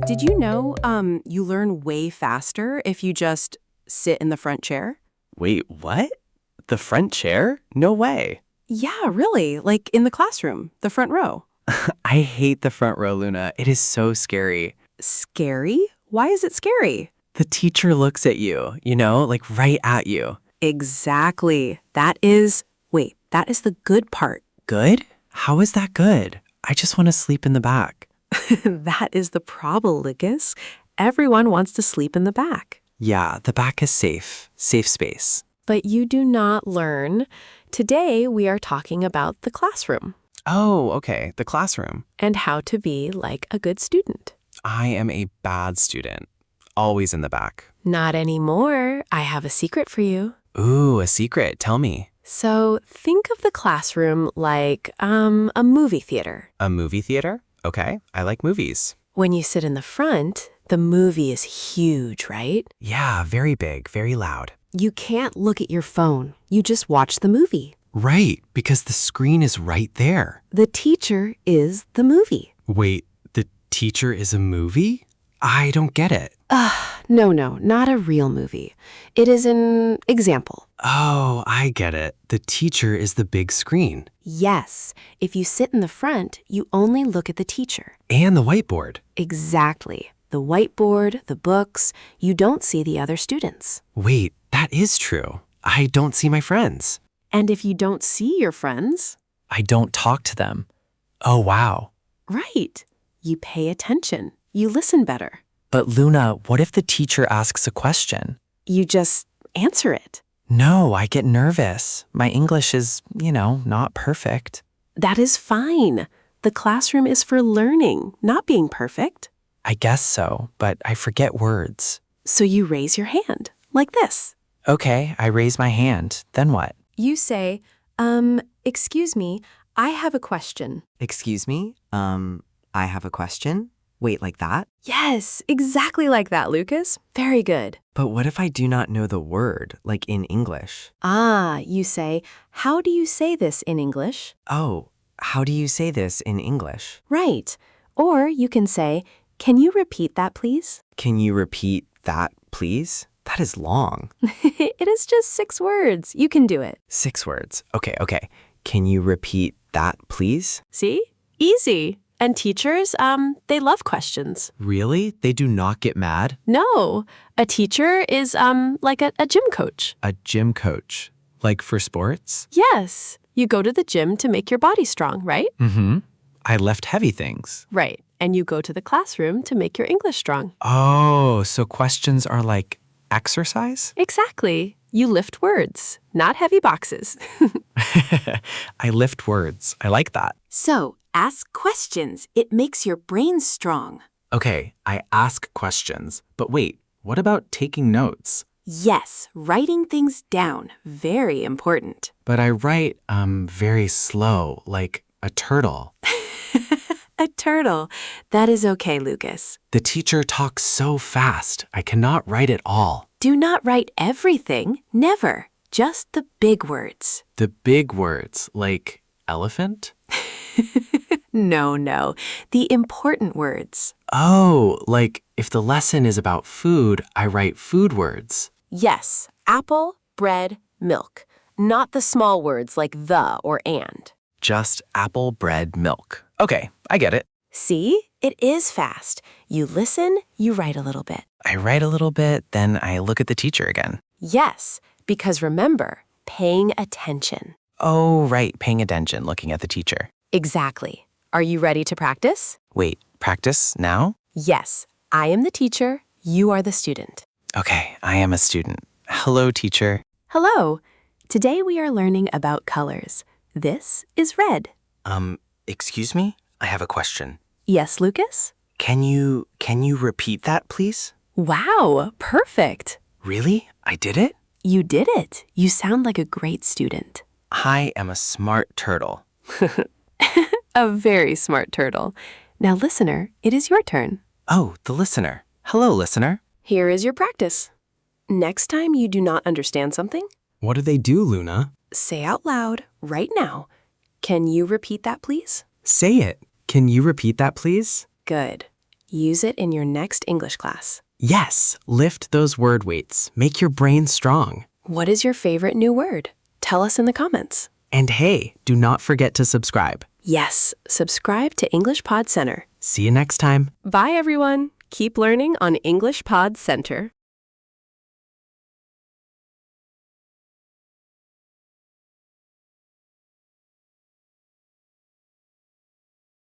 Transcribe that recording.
Did you know you learn way faster if you just sit in the front chair? Wait, what? The front chair? No way. Yeah, really. Like in the classroom, the front row. I hate the front row, Luna. It is so scary. Scary? Why is it scary? The teacher looks at you, like right at you. Exactly. That is the good part. Good? How is that good? I just want to sleep in the back. That is the problem, Lucas. Everyone wants to sleep in the back. Yeah, the back is safe. Safe space. But you do not learn. Today, we are talking about the classroom Oh, okay. The classroom. and how to be like a good student. I am a bad student. Always in the back. Not anymore. I have a secret for you. Ooh, a secret. Tell me. So think of the classroom like a movie theater. A movie theater? Okay, I like movies. When you sit in the front, the movie is huge, right? Yeah, very big, very loud. You can't look at your phone. You just watch the movie. Right, because the screen is right there. The teacher is the movie. Wait, the teacher is a movie? I don't get it. No, not a real movie. It is an example. Oh, I get it. The teacher is the big screen. Yes, if you sit in the front, you only look at the teacher. And the whiteboard. Exactly. The whiteboard, the books, you don't see the other students. Wait, that is true. I don't see my friends. And if you don't see your friends, I don't talk to them. Oh, wow. right, you pay attention. You listen better. But Luna, what if the teacher asks a question? You just answer it. No, I get nervous. My English is, not perfect. That is fine. The classroom is for learning, not being perfect. I guess so, but I forget words. So you raise your hand, like this. Okay, I raise my hand. Then what? You say, excuse me, I have a question. Excuse me? I have a question? Wait, like that? Yes, exactly like that, Lucas. Very good. But what if I do not know the word, like in English? You say, how do you say this in English? Oh, how do you say this in English? Right. Or you can say, can you repeat that, please? Can you repeat that, please? That is long. It is just 6 words. You can do it. 6 words. Okay. Can you repeat that, please? See? Easy. And teachers, they love questions. Really? They do not get mad? No, a teacher is like a gym coach. A gym coach. Like for sports? Yes, you go to the gym to make your body strong, right? Mm-hmm. I lift heavy things. Right, and you go to the classroom to make your English strong. Oh, so questions are like exercise? Exactly. You lift words, not heavy boxes. I lift words. I like that. So, ask questions. It makes your brain strong. Okay, I ask questions. But wait, what about taking notes? Yes, writing things down. Very important. But I write, very slow, like a turtle. A turtle. That is okay, Lucas. The teacher talks so fast, I cannot write it all. Do not write everything. Never. Just the big words. The big words, like elephant? No. The important words. Oh, like if the lesson is about food, I write food words. Yes, apple, bread, milk. Not the small words like the or and. Just apple, bread, milk. Okay, I get it. See? It is fast. You listen, you write a little bit. I write a little bit, then I look at the teacher again. Yes, because remember, paying attention. Oh, right, paying attention, looking at the teacher. Exactly. Are you ready to practice? Wait, practice now? Yes, I am the teacher, you are the student. Okay, I am a student. Hello, teacher. Hello. Today we are learning about colors. This is red. Excuse me? I have a question. Yes, Lucas? Can you repeat that, please? Wow, perfect. Really? I did it? You did it. You sound like a great student. I am a smart turtle. A very smart turtle. Now, listener, it is your turn. Oh, the listener. Hello, listener. Here is your practice. Next time you do not understand something, What do they do, Luna? say out loud right now. Can you repeat that, please? Say it. Can you repeat that, please? Good. Use it in your next English class. Yes, lift those word weights. Make your brain strong. What is your favorite new word? Tell us in the comments. And hey, do not forget to subscribe. Yes, subscribe to English Pod Center. See you next time. Bye, everyone. Keep learning on English Pod Center.